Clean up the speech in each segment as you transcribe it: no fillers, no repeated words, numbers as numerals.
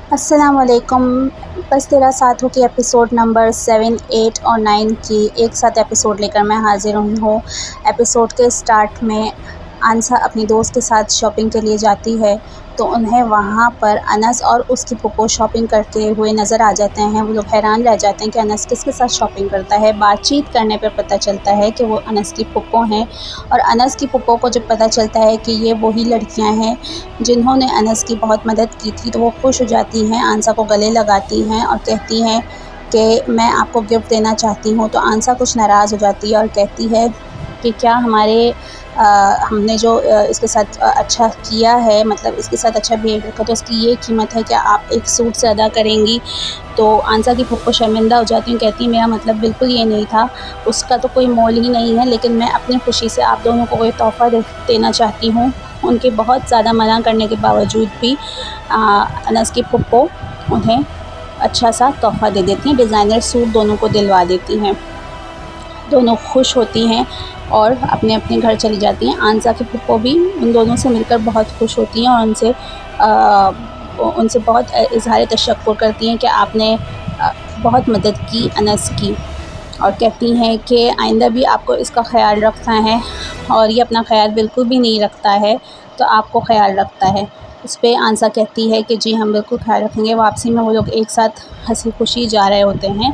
अस्सलामुअलैकुम। बस तेरा साथ हो कि एपिसोड नंबर 7, 8 और 9 की एक साथ एपिसोड लेकर मैं हाज़िर हुई हूँ। एपिसोड के स्टार्ट में आंसा अपनी दोस्त के साथ शॉपिंग के लिए जाती है, तो उन्हें वहाँ पर अनस और उसकी फूफो शॉपिंग करते हुए नज़र आ जाते हैं। वो लोग हैरान रह जाते हैं कि अनस किसके साथ शॉपिंग करता है। बातचीत करने पर पता चलता है कि वो अनस की फूफो हैं, और अनस की फूफो को जब पता चलता है कि ये वही लड़कियाँ हैं जिन्होंने अनस की बहुत मदद की थी, तो वो खुश हो जाती हैं, आंसा को गले लगाती हैं और कहती हैं कि मैं आपको गिफ्ट देना चाहती हूँ। तो आंसा कुछ नाराज़ हो जाती है और कहती है कि क्या हमने जो इसके साथ अच्छा किया है, मतलब इसके साथ अच्छा बिहेव रखा, तो उसकी ये कीमत है, क्या आप एक सूट से अदा करेंगी? तो आंसा की फूफो शर्मिंदा हो जाती हैं, कहती हैं मेरा मतलब बिल्कुल ये नहीं था, उसका तो कोई मोल ही नहीं है, लेकिन मैं अपनी खुशी से आप दोनों को कोई तोहफ़ा देना चाहती हूँ। उनके बहुत ज़्यादा मना करने के बावजूद भी अनस की फूफो उन्हें अच्छा सा तोहफ़ा दे देती हैं, डिज़ाइनर सूट दोनों को दिलवा देती हैं। दोनों खुश होती हैं और अपने अपने घर चली जाती हैं। आंसा की फूफो भी उन दोनों से मिलकर बहुत खुश होती हैं और उनसे बहुत इज़हार तशक्कुर करती हैं कि आपने बहुत मदद की अनस की, और कहती हैं कि आइंदा भी आपको इसका ख़याल रखना है, और ये अपना ख़याल बिल्कुल भी नहीं रखता है, तो आपको ख़याल रखता है। उस पे आंसा कहती है कि जी हम बिल्कुल ख़याल रखेंगे। वापसी में वो लोग एक साथ हँसी खुशी जा रहे होते हैं।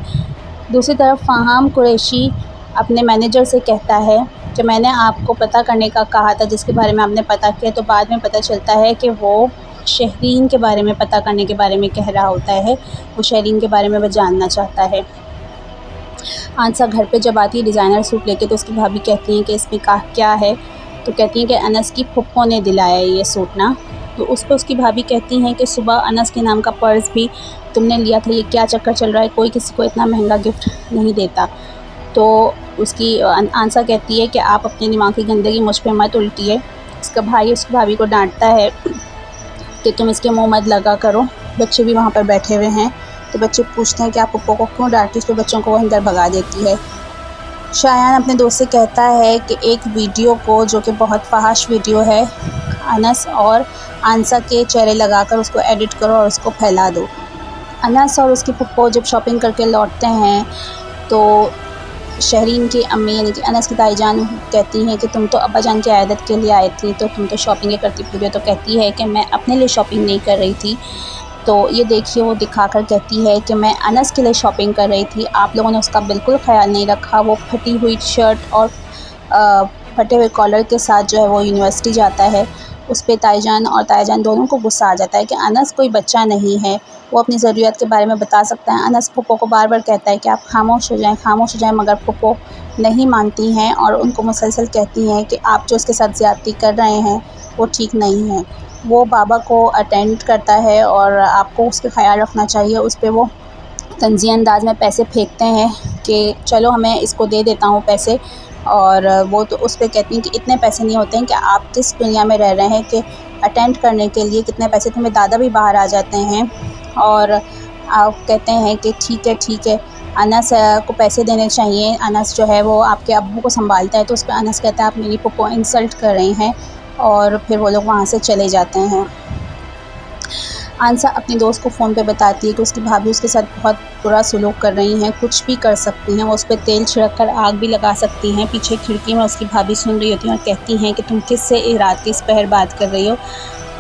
दूसरी तरफ फ़हाम कुरैशी अपने मैनेजर से कहता है कि मैंने आपको पता करने का कहा था, जिसके बारे में आपने पता किया, तो बाद में पता चलता है कि वो शहरीन के बारे में पता करने के बारे में कह रहा होता है। वो शहरीन के बारे में वो जानना चाहता है। आंसा घर पे जब आती है डिज़ाइनर सूट लेके, तो उसकी भाभी कहती हैं कि इसमें क्या है? तो कहती हैं कि अनस की फूफो ने दिलाया है ये सूट ना। तो उस पर उसकी भाभी कहती हैं कि सुबह अनस के नाम का पर्स भी तुमने लिया था, ये क्या चक्कर चल रहा है? कोई किसी को इतना महंगा गिफ्ट नहीं देता। तो उसकी आंसा कहती है कि आप अपने दिमाग की गंदगी मुझ पे मत उल्टिए। उसका भाई उसकी भाभी को डांटता है कि तुम इसके मुँह मत लगा करो। बच्चे भी वहाँ पर बैठे हुए हैं, तो बच्चे पूछते हैं कि आप पप्पो को क्यों डांटती? उस पर बच्चों को वो अंदर भगा देती है। शायान अपने दोस्त से कहता है कि एक वीडियो को, जो कि बहुत फ़हाश वीडियो है, अनस और आंसा के चेहरे लगाकर उसको एडिट करो और उसको फैला दो। अनस और उसकी फूफो जब शॉपिंग करके लौटते हैं, तो शहरीन की अम्मी यानी कि अनस की ताई जान कहती हैं कि तुम तो अब्बा जान की आयदत के लिए आई थी, तो तुम तो शॉपिंग करती पूरी हो। तो कहती है कि मैं अपने लिए शॉपिंग नहीं कर रही थी, तो ये देखिए वो दिखाकर कहती है कि मैं अनस के लिए शॉपिंग कर रही थी, आप लोगों ने उसका बिल्कुल ख़याल नहीं रखा। वो फटी हुई शर्ट और फटे हुए कॉलर के साथ जो है वो यूनिवर्सिटी जाता है। उस पे ताईजान दोनों को गुस्सा आ जाता है कि अनस कोई बच्चा नहीं है, वो अपनी ज़रूरत के बारे में बता सकता है। अनस फूफो को बार बार कहता है कि आप खामोश हो जाएं, मगर फूफो नहीं मानती हैं और उनको मुसलसल कहती हैं कि आप जो उसके साथ ज़्यादती कर रहे हैं वो ठीक नहीं है। वो बाबा को अटेंड करता है और आपको उसका ख़याल रखना चाहिए। उस पे वो तंज़ी अंदाज़ में पैसे फेंकते हैं कि चलो हमें इसको दे देता हूँ पैसे, और वो तो उस पे कहती हैं कि इतने पैसे नहीं होते हैं कि आप किस दुनिया में रह रहे हैं कि अटेंड करने के लिए कितने पैसे, तो मेरे दादा भी बाहर आ जाते हैं। और आप कहते हैं कि ठीक है, अनस को पैसे देने चाहिए, अनस जो है वो आपके अब्बू को संभालता है। तो उस पर अनस कहता है आप मेरी फूफो इंसल्ट कर रही हैं, और फिर वो लोग वहाँ से चले जाते हैं। आंसा अपने दोस्त को फ़ोन पे बताती है कि उसकी भाभी उसके साथ बहुत बुरा सलूक कर रही हैं, कुछ भी कर सकती हैं, वो उस पे तेल छिड़क कर आग भी लगा सकती हैं। पीछे खिड़की में उसकी भाभी सुन रही होती हैं और कहती हैं कि तुम किससे रात के इस पहर बात कर रही हो?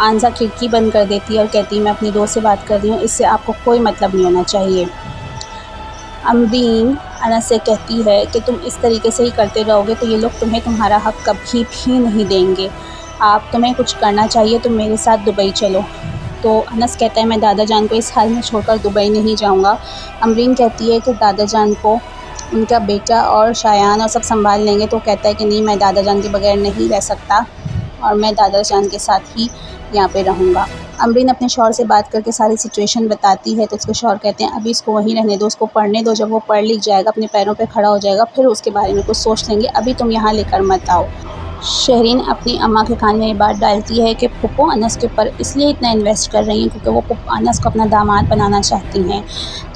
आंसा खिड़की बंद कर देती है और कहती है मैं अपनी दोस्त से बात कर रही हूँ, इससे आपको कोई मतलब नहीं होना चाहिए। अमरीन अनस से कहती है कि तुम इस तरीके से ही करते रहोगे तो ये लोग तुम्हें तुम्हारा हक़ कभी भी नहीं देंगे। तुम्हें कुछ करना चाहिए, तुम मेरे साथ दुबई चलो। तो अनस कहता है मैं दादा जान को इस हाल में छोड़कर दुबई नहीं जाऊंगा। अमरीन कहती है कि दादा जान को उनका बेटा और शायान और सब संभाल लेंगे। तो कहता है कि नहीं, मैं दादा जान के बगैर नहीं रह सकता, और मैं दादा जान के साथ ही यहाँ पे रहूँगा। अमरीन अपने शौहर से बात करके सारी सिचुएशन बताती है, तो उसके शौहर कहते हैं अभी इसको वहीं रहने दो, उसको पढ़ने दो, जब वो पढ़ लिख जाएगा, अपने पैरों पे खड़ा हो जाएगा, फिर उसके बारे में कुछ सोच लेंगे, अभी तुम यहाँ लेकर मत आओ। शहरीन अपनी अम्मा के कान में ये बात डालती है कि फूफो अनस के ऊपर इसलिए इतना इन्वेस्ट कर रही हैं क्योंकि वो अनस को अपना दामाद बनाना चाहती हैं।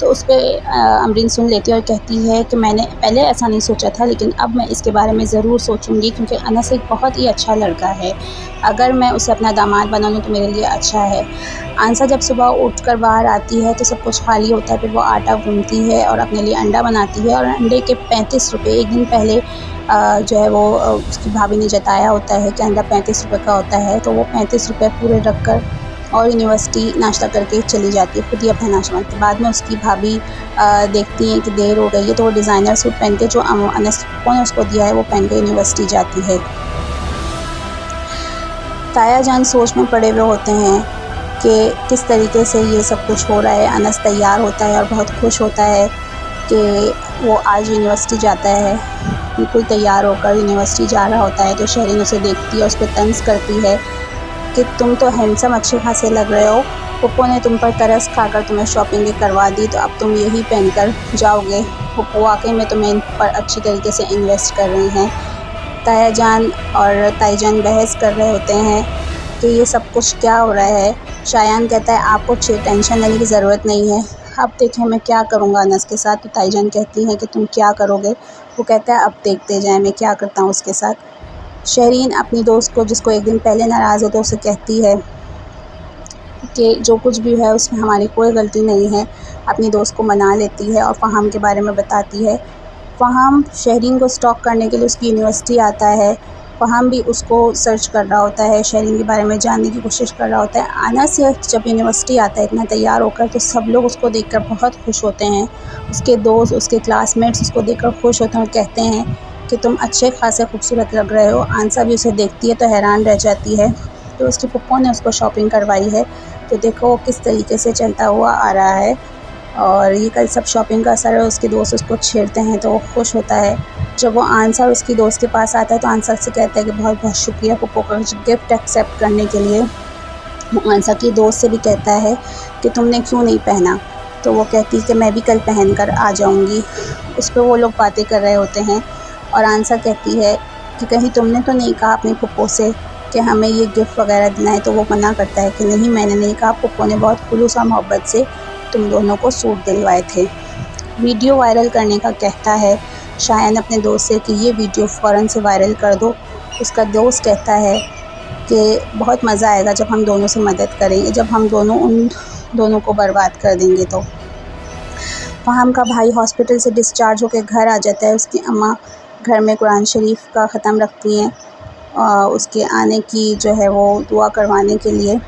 तो उस पे अमरीन सुन लेती है और कहती है कि मैंने पहले ऐसा नहीं सोचा था, लेकिन अब मैं इसके बारे में ज़रूर सोचूंगी क्योंकि अनस एक बहुत ही अच्छा लड़का है। अगर मैं उसे अपना दामाद बना लूँ तो मेरे लिए अच्छा है। आंसा जब सुबह उठकर बाहर आती है तो सब कुछ खाली होता है। फिर वो आटा गूंथती है और अपने लिए अंडा बनाती है और अंडे के 35 रुपये एक दिन पहले जो है वो उसकी भाभी ने जताया होता है कि अंडा 35 रुपये का होता है। तो वो 35 रुपये पूरे रख कर और यूनिवर्सिटी नाश्ता करके चली जाती है, खुद ही अपना नाश्ता बनाती है। बाद में उसकी भाभी देखती हैं कि देर हो गई है तो वो डिज़ाइनर सूट पहन के जो अनस ने उसको दिया है वो पहन के यूनिवर्सिटी जाती है। ताया जान सोच में पड़े हुए होते हैं कि किस तरीके से ये सब कुछ हो रहा है। अनस तैयार होता है और बहुत खुश होता है कि वो आज यूनिवर्सिटी जाता है। बिल्कुल तैयार होकर यूनिवर्सिटी जा रहा होता है तो शहरीन उसे देखती है, उस पर तंज करती है कि तुम तो हैंडसम अच्छे खासे लग रहे हो, पप्पो ने तुम पर तरस खाकर तुम्हें शॉपिंग करवा दी तो अब तुम यही पहनकर जाओगे। पप्पो वाकई में तुम्हें इन पर अच्छी तरीके से इन्वेस्ट कर रहे हैं। ताया जान और ताई जान बहस कर रहे होते हैं कि ये सब कुछ क्या हो रहा है। शायान कहता है आपको टेंशन लेने की ज़रूरत नहीं है, अब देखें मैं क्या करूँगा अनस के साथ। तो ताई जान कहती हैं कि तुम क्या करोगे। वो कहता है अब देखते जाएं मैं क्या करता हूँ उसके साथ। शहरीन अपनी दोस्त को, जिसको एक दिन पहले नाराज़ हो तो उसे कहती है कि जो कुछ भी है उसमें हमारी कोई गलती नहीं है। अपनी दोस्त को मना लेती है और फ़हाम के बारे में बताती है। फ़हाम शहरीन को स्टॉक करने के लिए उसकी यूनिवर्सिटी आता है। फ़हाम भी उसको सर्च कर रहा होता है, शहरीन के बारे में जानने की कोशिश कर रहा होता है। अनस जब यूनिवर्सिटी आता है इतना तैयार होकर तो सब लोग उसको देखकर बहुत खुश होते हैं। उसके दोस्त, उसके क्लासमेट्स उसको देखकर खुश होते हैं और कहते हैं कि तुम अच्छे खासे खूबसूरत लग रहे हो। आंसा भी उसे देखती है तो हैरान रह जाती है। तो उसकी पप्पो ने उसको शॉपिंग करवाई है तो देखो किस तरीके से चलता हुआ आ रहा है और ये कल सब शॉपिंग का असर है। उसके दोस्त उसको छेड़ते हैं तो वो खुश होता है। जब वो आंसा और उसकी दोस्त के पास आता है तो आंसा से कहता है कि बहुत बहुत शुक्रिया पप्पो का गिफ्ट एक्सेप्ट करने के लिए। वो आंसा की दोस्त से भी कहता है कि तुमने क्यों नहीं पहना। तो वो कहती है कि मैं भी कल पहन कर आ जाऊँगी। उस पर वो लोग बातें कर रहे होते हैं और आंसा कहती है कि कहीं तुमने तो नहीं कहा अपनी पप्पो से कि हमें ये गिफ्ट वगैरह देना है। तो वो मना करता है कि नहीं मैंने नहीं कहा, पप्पो ने बहुत खुलूस और मोहब्बत से तुम दोनों को सूट दिलवाए थे। वीडियो वायरल करने का कहता है शायान अपने दोस्त से कि ये वीडियो फ़ौरन से वायरल कर दो। उसका दोस्त कहता है कि बहुत मज़ा आएगा जब हम दोनों से मदद करेंगे, जब हम दोनों उन दोनों को बर्बाद कर देंगे। तो फ़हाम का भाई हॉस्पिटल से डिस्चार्ज होकर घर आ जाता है। उसकी अम्मा घर में कुरान शरीफ का ख़त्म रखती हैं उसके आने की जो है वो दुआ करवाने के लिए।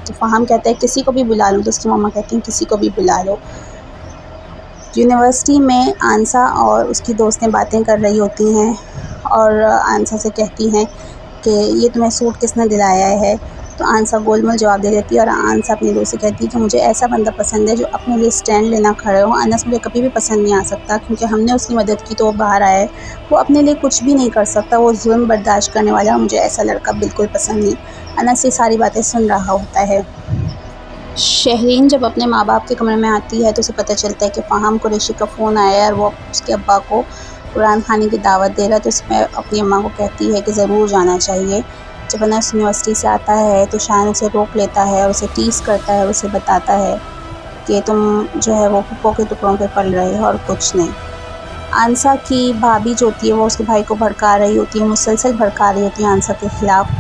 तो फ़हाम कहता है किसी को भी बुला लो। तो उसकी मम्मा कहती हैं किसी को भी बुला लो। यूनिवर्सिटी में आंसा और उसकी दोस्तें बातें कर रही होती हैं और आंसा से कहती हैं कि ये तुम्हें सूट किसने दिलाया है। तो आंसा गोलमोल जवाब दे देती है और आंसा अपनी दोस्त से कहती है कि मुझे ऐसा बंदा पसंद है जो अपने लिए स्टैंड लेना खड़े हो। अनस मुझे कभी भी पसंद नहीं आ सकता क्योंकि हमने उसकी मदद की तो वो बाहर आया है। वो अपने लिए कुछ भी नहीं कर सकता, वो जुल्म बर्दाश्त करने वाला, मुझे ऐसा लड़का बिल्कुल पसंद नहीं। अनस ये सारी बातें सुन रहा होता है। शहरीन जब अपने माँ बाप के कमरे में आती है तो उसे पता चलता है कि फ़हाम कुरैशी का फ़ोन आया है और वो उसके अब्बा को कुरान खाने की दावत दे रहा है। तो उसमें अपनी अम्मा को कहती है कि ज़रूर जाना चाहिए। जब अनस यूनिवर्सिटी से आता है तो शायान उसे रोक लेता है और उसे टीज़ करता है और उसे बताता है कि तुम जो है वो पप्पो के टुकड़ों पे पल रहे हो और कुछ नहीं। आंसा की भाभी जो होती है वो उसके भाई को भड़का रही होती है, मुसलसल भड़का रही होती है आंसा के ख़िलाफ़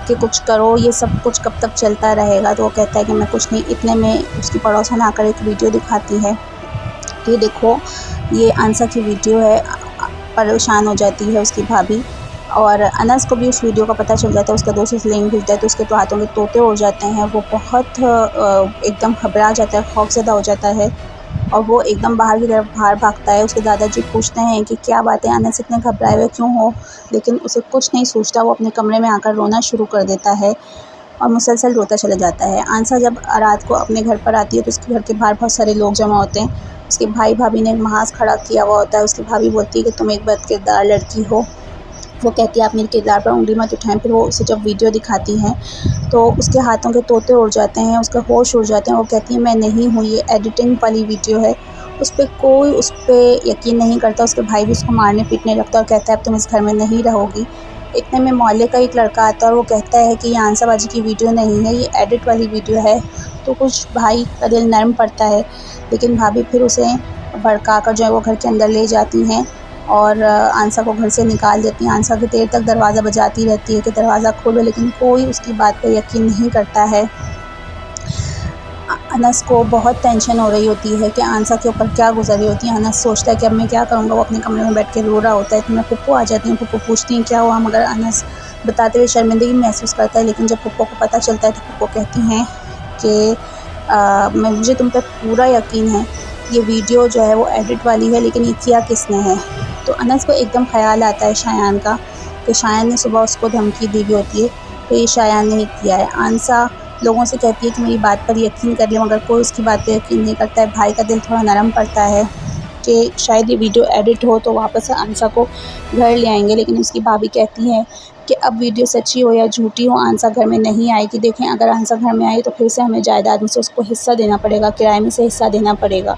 कि कुछ करो, ये सब कुछ कब तक चलता रहेगा। तो वो कहता है कि मैं कुछ नहीं। इतने में उसकी पड़ोसन आकर एक वीडियो दिखाती है कि ये देखो ये आंसा की वीडियो है। परेशान हो जाती है उसकी भाभी और अनस को भी उस वीडियो का पता चल जाता है। उसका दोस्त उसे लिंक भेजता है तो उसके तो हाथों के तोते उड़ जाते हैं। वो बहुत एकदम घबरा जाता है, खौफज़दा हो जाता है और वो एकदम बाहर की तरफ बाहर भागता है। उसके दादाजी पूछते हैं कि क्या बात है अनस इतने घबराए हुए क्यों हो, लेकिन उसे कुछ नहीं सूझता। वो अपने कमरे में आकर रोना शुरू कर देता है और मुसलसल रोता चला जाता है। आंसा जब रात को अपने घर पर आती है तो उसके घर के बाहर बहुत सारे लोग जमा होते हैं। उसके भाई भाभी ने महाज खड़ा किया हुआ होता है। उसकी भाभी बोलती है कि तुम एक बदकिरदार लड़की हो। वो कहती है आप मेरे किरदार पर उंगली मत उठाएं। फिर वो उसे जब वीडियो दिखाती हैं तो उसके हाथों के तोते उड़ जाते हैं, उसके होश उड़ जाते हैं। वो कहती है मैं नहीं हूँ, ये एडिटिंग वाली वीडियो है। उस पर कोई उस पर यकीन नहीं करता। उसके भाई भी उसको मारने पीटने लगता है और कहता है अब तुम इस घर में नहीं रहोगी। इतने में मोहल्ले का एक लड़का आता है और वो कहता है कि ये आंसाबाजी की वीडियो नहीं है, ये एडिट वाली वीडियो है। तो कुछ भाई का दिल नरम पड़ता है, लेकिन भाभी फिर उसे भड़का कर जो है वो घर के अंदर ले जाती हैं और आंसा को घर से निकाल देती हैं। आंसा की देर तक दरवाज़ा बजाती रहती है कि दरवाज़ा खोलो, लेकिन कोई उसकी बात पर यकीन नहीं करता है। अनस को बहुत टेंशन हो रही होती है कि आंसा के ऊपर क्या गुजरी होती है। अनस सोचता है कि अब मैं क्या करूँगा। वो अपने कमरे में बैठ के रो रहा होता है। तो मैं पुप्पो आ जाती हूँ, पुप्पो पूछती हैं क्या हुआ, मगर अनस बताते हुए शर्मिंदगी महसूस करता है। लेकिन जब पुप्पो को पता चलता है तो पुप्पो कहती हैं कि मुझे तुम पर पूरा यकीन है, ये वीडियो जो है वो एडिट वाली है, लेकिन ये किया किसने है। तो अनस को एकदम ख़्याल आता है शायान का, कि शायान ने सुबह उसको धमकी दी हुई होती है, तो ये शायान ने ही किया है। आंसा लोगों से कहती है कि मेरी बात पर यकीन कर ले, मगर कोई उसकी बात पर यकीन नहीं करता है। भाई का दिल थोड़ा नरम पड़ता है कि शायद ये वीडियो एडिट हो तो वापस आंसा को घर ले आएंगे, लेकिन उसकी भाभी कहती है कि अब वीडियो सच्ची हो या झूठी हो, आंसा घर में नहीं आएगी। देखें, अगर आंसा घर में आई तो फिर से हमें जायदाद में से उसको हिस्सा देना पड़ेगा, किराए में से हिस्सा देना पड़ेगा।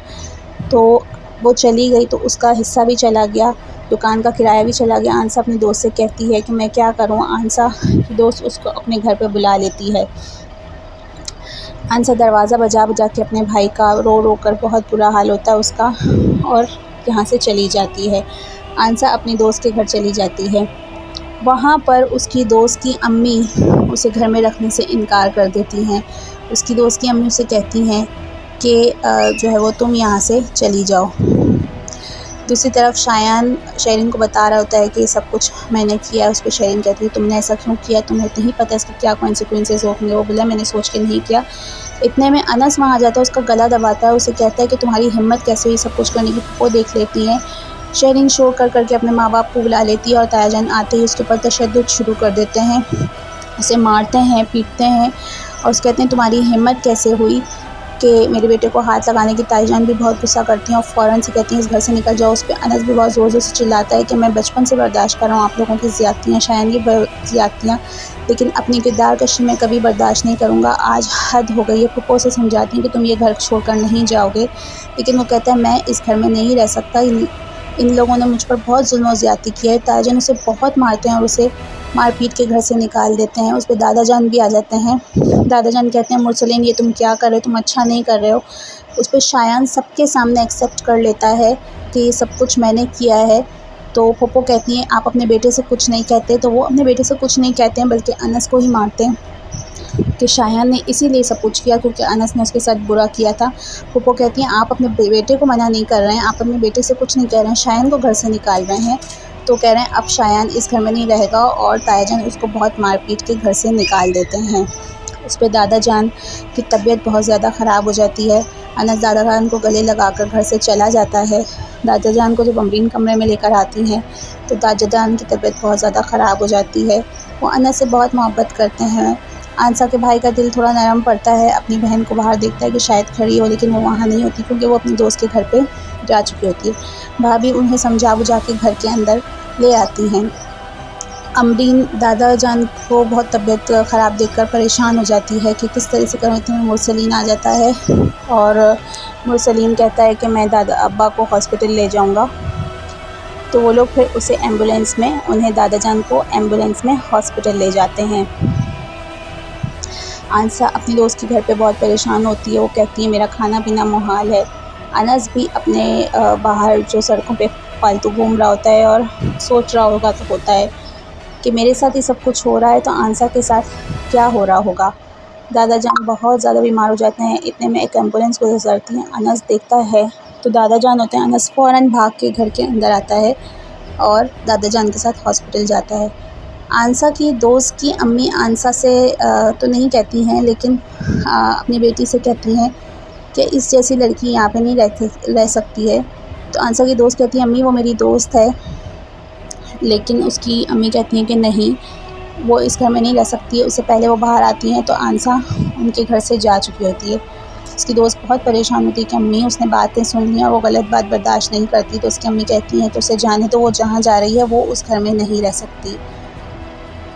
तो वो चली गई तो उसका हिस्सा भी चला गया, दुकान का किराया भी चला गया। आंसा अपने दोस्त से कहती है कि मैं क्या करूं। आंसा की दोस्त उसको अपने घर पर बुला लेती है। आंसा दरवाज़ा बजा बजा के अपने भाई का रो रो कर, बहुत बुरा हाल होता है उसका, और यहाँ से चली जाती है। आंसा अपने दोस्त के घर चली जाती है। वहाँ पर उसकी दोस्त की अम्मी उसे घर में रखने से इनकार कर देती हैं। उसकी दोस्त की अम्मी उसे कहती हैं कि जो है वो तुम यहाँ से चली जाओ। दूसरी तरफ शायान शेरिन को बता रहा होता है कि सब कुछ मैंने किया है। उस पर शेरिन कहती है तुमने ऐसा क्यों किया, तुम्हें नहीं पता इसके क्या कॉन्सिक्वेंसेस होंगे। वो बोला मैंने सोच के नहीं किया। इतने में अनस वहाँ आ जाता है, उसका गला दबाता है, उसे कहता है कि तुम्हारी हिम्मत कैसे हुई सब कुछ करने की। वो देख लेती हैं। शेरिन शोर कर करके अपने माँ बाप को बुला लेती है और तायाजान आते ही उसके ऊपर तशद्दुद शुरू कर देते हैं, उसे मारते हैं, पीटते हैं और उसे कहते हैं तुम्हारी हिम्मत कैसे हुई कि मेरे बेटे को हाथ लगाने की। ताईजान भी बहुत गुस्सा करती हैं और फ़ौरन से कहती हैं इस घर से निकल जाओ। उस पर अनस भी बहुत ज़ोर ज़ोर से चिल्लाता है कि मैं बचपन से बर्दाश्त कर रहा हूँ आप लोगों की ज़्यादतियाँ, शायन की ज़्यादतियाँ, लेकिन अपनी किरदार कशी में कभी बर्दाश्त नहीं करूँगा। आज हद हो गई है। पुप्पो से समझाती हूँ कि तुम ये घर छोड़कर नहीं जाओगे, लेकिन वो कहता है मैं इस घर में नहीं रह सकता। इन लोगों ने मुझ पर बहुत जुल्म और ज़्यादती की है। ताईजान उसे बहुत मारते हैं और उसे मार पीट के घर से निकाल देते हैं। उस पर दादा जान भी आ जाते हैं। दादा जान कहते हैं मुरसलीन ये तुम क्या कर रहे हो, तुम अच्छा नहीं कर रहे हो। उस पर शायान सबके सामने एक्सेप्ट कर लेता है कि सब कुछ मैंने किया है। तो पुप्पो कहती हैं आप अपने बेटे से कुछ नहीं कहते। तो वो अपने बेटे से कुछ नहीं कहते हैं, बल्कि अनस को ही मारते हैं कि शायान ने इसीलिए सब कुछ किया क्योंकि अनस ने उसके साथ बुरा किया था। पुप्पो कहती हैं आप अपने बेटे को मना नहीं कर रहे हैं, आप अपने बेटे से कुछ नहीं कह रहे हैं, शायान को घर से निकाल रहे हैं। तो कह रहे हैं अब शायान इस घर में नहीं रहेगा और तायाजान उसको बहुत मार पीट के घर से निकाल देते हैं। उस पर दादा जान की तबीयत बहुत ज़्यादा ख़राब हो जाती है। अनस दादा जान को गले लगाकर घर से चला जाता है। दादा जान को जब अमरीन कमरे में लेकर आती हैं तो दादा जान की तबीयत बहुत ज़्यादा ख़राब हो जाती है। वो अनस से बहुत मोहब्बत करते हैं। आंसा के भाई का दिल थोड़ा नरम पड़ता है, अपनी बहन को बाहर देखता है कि शायद खड़ी हो, लेकिन वो वहाँ नहीं होती क्योंकि वो अपने दोस्त के घर पे जा चुकी होती है। भाभी उन्हें समझा बुझा के घर के अंदर ले आती हैं। अमरीन दादा जान को बहुत तबीयत ख़राब देखकर परेशान हो जाती है कि किस तरह से करूँ। इतने में मुरसलीन आ जाता है और मुरसलीन कहता है कि मैं दादा अब्बा को हॉस्पिटल ले जाऊँगा। तो वो लोग फिर उसे एम्बुलेंस में, उन्हें दादा जान को एम्बुलेंस में हॉस्पिटल ले जाते हैं। आंसा अपने दोस्त के घर पे बहुत परेशान होती है। वो कहती है मेरा खाना पीना मुहाल है। अनस भी अपने बाहर जो सड़कों पे फालतू घूम रहा होता है और सोच रहा होगा तो होता है कि मेरे साथ ही सब कुछ हो रहा है तो आंसा के साथ क्या हो रहा होगा। दादा जान बहुत ज़्यादा बीमार हो जाते हैं। इतने में एक एम्बुलेंस गुजरती है। अनस देखता है तो दादा जान होते हैं। अनस फ़ौरन भाग के घर के अंदर आता है और दादा जान के साथ हॉस्पिटल जाता है। आंसा की दोस्त की अम्मी आंसा से तो नहीं कहती हैं, लेकिन अपनी बेटी से कहती हैं कि इस जैसी लड़की यहाँ पे नहीं रह सकती है। तो आंसा की दोस्त कहती है अम्मी वो मेरी दोस्त है, लेकिन उसकी अम्मी कहती हैं कि नहीं, वो इस घर में नहीं रह सकती है। उससे पहले वो बाहर आती हैं तो आंसा उनके घर से जा चुकी होती है। उसकी दोस्त बहुत परेशान होती है कि अम्मी उसने बातें सुन ली और वो गलत बात बर्दाश्त नहीं करती। तो उसकी अम्मी कहती हैं तो उसे जाने तो, वो जहाँ जा रही है वो उस घर में नहीं रह सकती।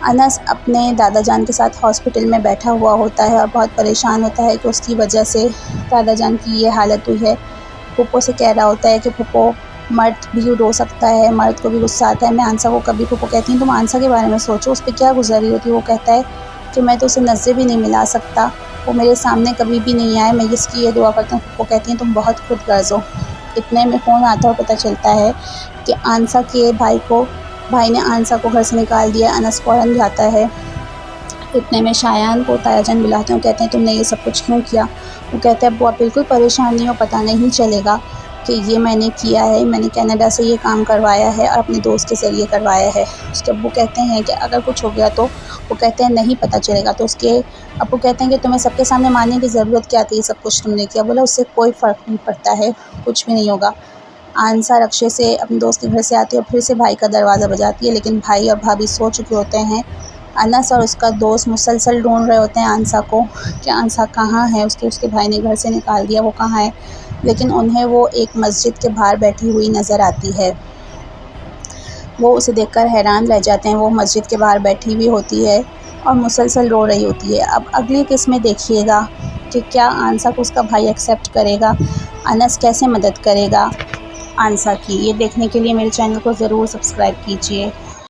अनस अपने दादा जान के साथ हॉस्पिटल में बैठा हुआ होता है और बहुत परेशान होता है कि उसकी वजह से दादा जान की ये हालत हुई है। पुप्पो से कह रहा होता है कि पुप्पो मर्द भी रो सकता है, मर्द को भी गुस्सा आता है। मैं आंसा को कभी फूफो कहती हूँ तुम आंसा के बारे में सोचो, उस पर क्या गुजरी होती है। वो कहता है कि मैं तो उसे नज़रें भी नहीं मिला सकता, वो मेरे सामने कभी भी नहीं आए, मैं इसकी ये दुआ करता हूँ। फूफो कहती हैं तुम बहुत खुदगर्ज़ हो। इतने में फ़ोन आता है और पता चलता है कि आंसा के भाई ने आंसा को घर से निकाल दिया। अनस फ़ौरन जाता है। इतने में शायान को तायाजान बुलाते हैं, कहते हैं तुमने ये सब कुछ क्यों किया। वो कहते हैं अब्बू आप बिल्कुल परेशान नहीं हो, पता नहीं चलेगा कि ये मैंने किया है, मैंने कनाडा से ये काम करवाया है और अपने दोस्त के ज़रिए करवाया है। उसके अब्बू कहते हैं कि अगर कुछ हो गया तो। वो कहते हैं नहीं पता चलेगा। तो उसके अब्बू कहते हैं कि तुम्हें सबके सामने मानने की ज़रूरत क्या थी, ये सब कुछ तुमने किया। बोला उससे कोई फ़र्क नहीं पड़ता है, कुछ भी नहीं होगा। आंसा रक्शे से अपने दोस्त के घर से आती है और फिर से भाई का दरवाज़ा बजाती है, लेकिन भाई और भाभी सो चुके होते हैं। अनस और उसका दोस्त मुसलसल ढूंढ रहे होते हैं आंसा को कि आंसा कहाँ है, उसके भाई ने घर से निकाल दिया, वो कहाँ है। लेकिन उन्हें वो एक मस्जिद के बाहर बैठी हुई नज़र आती है। वो उसे देखकर हैरान रह जाते हैं। वो मस्जिद के बाहर बैठी हुई होती है और मुसलसल रो रही होती है। अब अगली किस्त में देखिएगा कि क्या आंसा को उसका भाई एक्सेप्ट करेगा, अनस कैसे मदद करेगा आंसा की। ये देखने के लिए मेरे चैनल को ज़रूर सब्सक्राइब कीजिए।